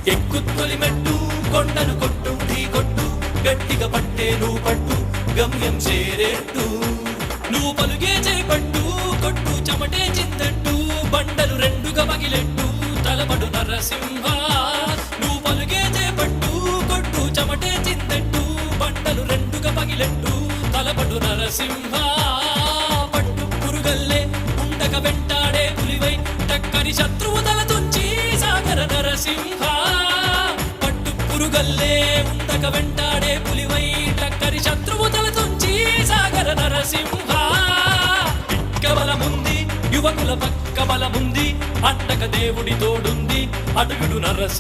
ఎక్కుత్తొలి మెట్టు కొండను కొట్టు ఢీ కొట్టు గట్టిగా పట్టే నువ్వు పట్టు గమ్యం చేరేట్టు నువ్వు పలుగే చేపట్టు కొట్టు చెమటే చిందట్టు బండలు రెండుగా పగిలెట్టు తలపడు నరసింహ నువ్వు పలుగే చేపట్టు కొట్టు చెమటే చిందట్టు బండలు రెండుగా పగిలెట్టు తలపడు నరసింహ పట్టు పురుగల్లే ఉండక వెంటాడే పులివై టక్కని శత్రువు తల తుంచి సాగర నరసింహ పట్టు పురుగల్లే ఉండక వెంటాడే పులివై టక్కని శత్రువు తల తుంచి సాగర నరసింహ పిక్క బలముంది యువకుల పక్క బలముంది అండక దేవుడి తోడుంది అడుగుడు నరసింహ